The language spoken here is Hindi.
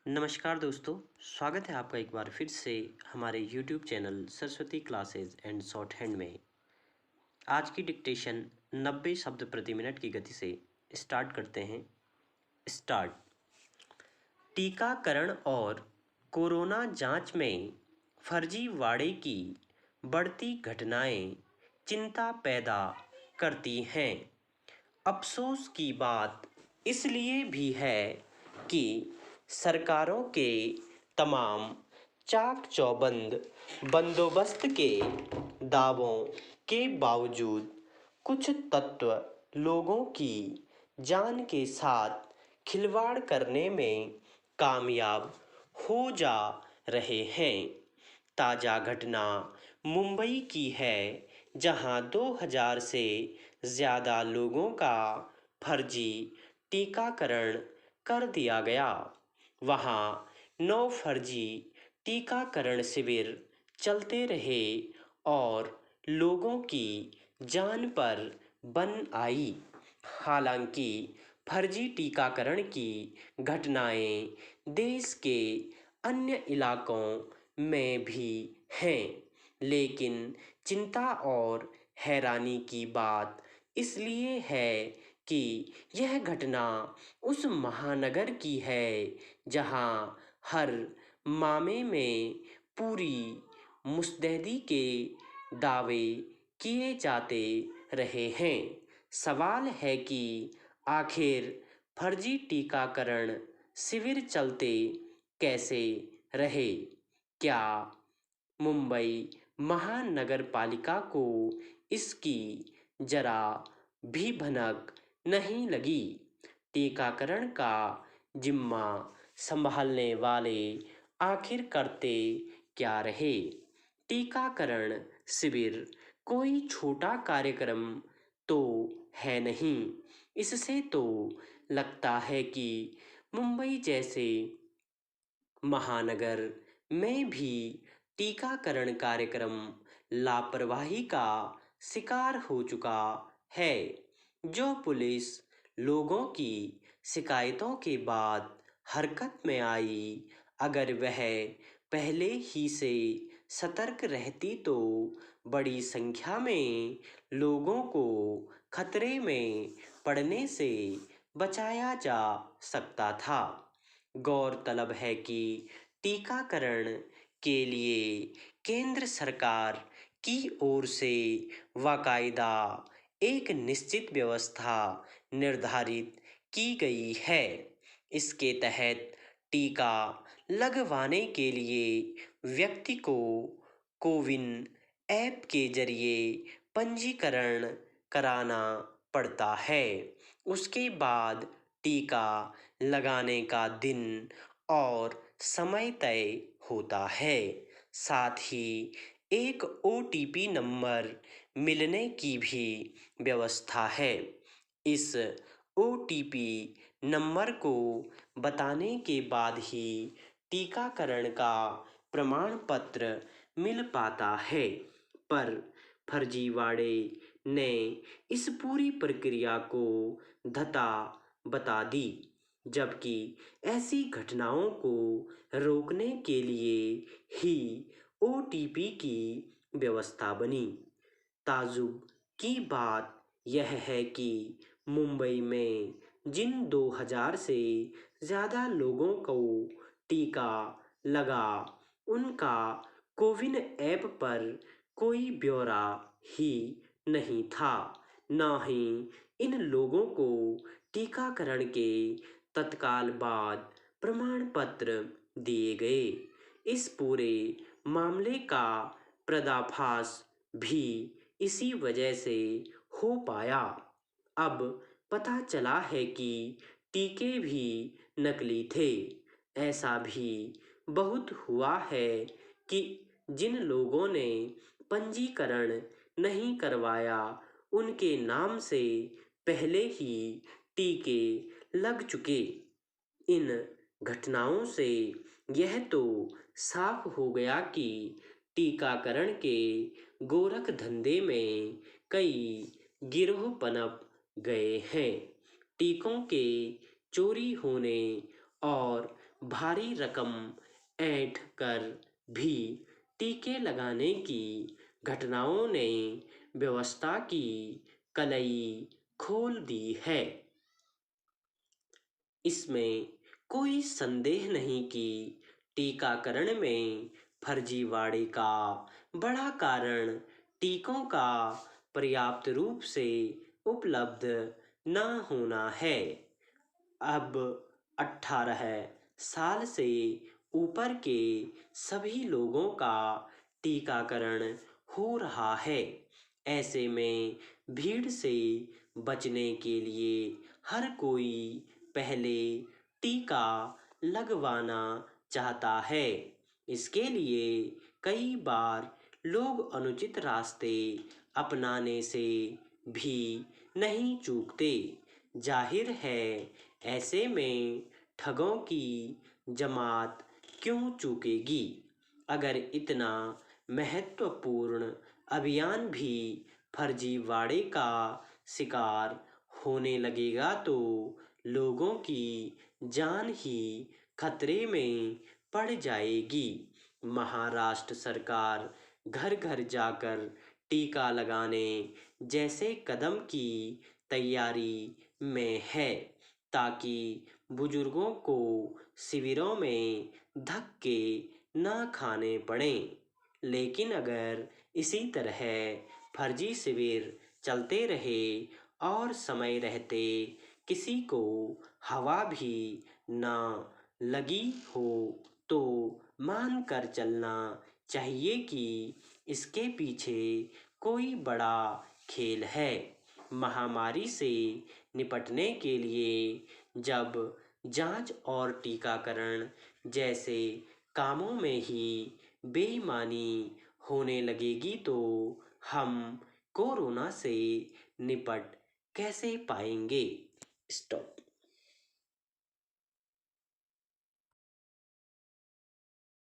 नमस्कार दोस्तों, स्वागत है आपका एक बार फिर से हमारे YouTube channel Saraswati classes and short hand में। आज की डिक्टेशन 90 शब्द प्रति मिनट की गति से स्टार्ट करते हैं। स्टार्ट। टीकाकरण और कोरोना जांच में फर्जीवाड़े की बढ़ती घटनाएं चिंता पैदा करती हैं। अफसोस की बात इसलिए भी है कि सरकारों के तमाम चाक चौबंद बंदोबस्त के दावों के बावजूद कुछ तत्व लोगों की जान के साथ खिलवाड़ करने में कामयाब हो जा रहे हैं। ताज़ा घटना मुंबई की है, जहां 2000 से ज़्यादा लोगों का फर्जी टीकाकरण कर दिया गया। वहां 9 फर्जी टीकाकरण शिविर चलते रहे और लोगों की जान पर बन आई। हालांकि फर्जी टीकाकरण की घटनाएं देश के अन्य इलाकों में भी हैं, लेकिन चिंता और हैरानी की बात इसलिए है कि यह घटना उस महानगर की है जहां हर मामले में पूरी मुस्तैदी के दावे किए जाते रहे हैं। सवाल है कि आखिर फर्जी टीकाकरण शिविर चलते कैसे रहे? क्या मुंबई महानगर पालिका को इसकी जरा भी भनक नहीं लगी? टीकाकरण का जिम्मा संभालने वाले आखिर करते क्या रहे? टीकाकरण शिविर कोई छोटा कार्यक्रम तो है नहीं। इससे तो लगता है कि मुंबई जैसे महानगर में भी टीकाकरण कार्यक्रम लापरवाही का शिकार हो चुका है। जो पुलिस लोगों की शिकायतों के बाद हरकत में आई, अगर वह पहले ही से सतर्क रहती तो बड़ी संख्या में लोगों को खतरे में पड़ने से बचाया जा सकता था। गौरतलब है कि टीकाकरण के लिए केंद्र सरकार की ओर से बाकायदा एक निश्चित व्यवस्था निर्धारित की गई है। इसके तहत टीका लगवाने के लिए व्यक्ति को कोविन ऐप के जरिए पंजीकरण कराना पड़ता है। उसके बाद टीका लगाने का दिन और समय तय होता है। साथ ही एक OTP नंबर मिलने की भी व्यवस्था है। इस OTP नंबर को बताने के बाद ही टीकाकरण का प्रमाण पत्र मिल पाता है। पर फर्जीवाड़े ने इस पूरी प्रक्रिया को धता बता दी, जबकि ऐसी घटनाओं को रोकने के लिए ही OTP की व्यवस्था बनी। ताज्जुब की बात यह है कि मुंबई में जिन 2000 से ज़्यादा लोगों को टीका लगा, उनका कोविन ऐप पर कोई ब्यौरा ही नहीं था। न ही इन लोगों को टीकाकरण के तत्काल बाद प्रमाण पत्र दिए गए। इस पूरे मामले का पर्दाफाश भी इसी वजह से हो पाया। अब पता चला है कि टीके भी नकली थे। ऐसा भी बहुत हुआ है कि जिन लोगों ने पंजीकरण नहीं करवाया, उनके नाम से पहले ही टीके लग चुके। इन घटनाओं से यह तो साफ हो गया कि टीकाकरण के गोरख धंधे में कई गिरोह पनप गए हैं। टीकों के चोरी होने और भारी रकम ऐंठ कर भी टीके लगाने की घटनाओं ने व्यवस्था की कलई खोल दी है। इसमें कोई संदेह नहीं कि टीकाकरण में फर्जीवाड़े का बड़ा कारण टीकों का पर्याप्त रूप से उपलब्ध न होना है। अब 18 साल से ऊपर के सभी लोगों का टीकाकरण हो रहा है। ऐसे में भीड़ से बचने के लिए हर कोई पहले टीका लगवाना चाहता है। इसके लिए कई बार लोग अनुचित रास्ते अपनाने से भी नहीं चूकते। जाहिर है ऐसे में ठगों की जमात क्यों चूकेगी। अगर इतना महत्वपूर्ण अभियान भी फर्जीवाड़े का शिकार होने लगेगा तो लोगों की जान ही खतरे में पड़ जाएगी। महाराष्ट्र सरकार घर घर जाकर टीका लगाने जैसे कदम की तैयारी में है ताकि बुजुर्गों को शिविरों में धक्के न खाने पड़ें। लेकिन अगर इसी तरह फर्जी शिविर चलते रहे और समय रहते किसी को हवा भी ना लगी हो तो मान कर चलना चाहिए कि इसके पीछे कोई बड़ा खेल है। महामारी से निपटने के लिए जब जांच और टीकाकरण जैसे कामों में ही बेईमानी होने लगेगी तो हम कोरोना से निपट कैसे पाएंगे। स्टॉप।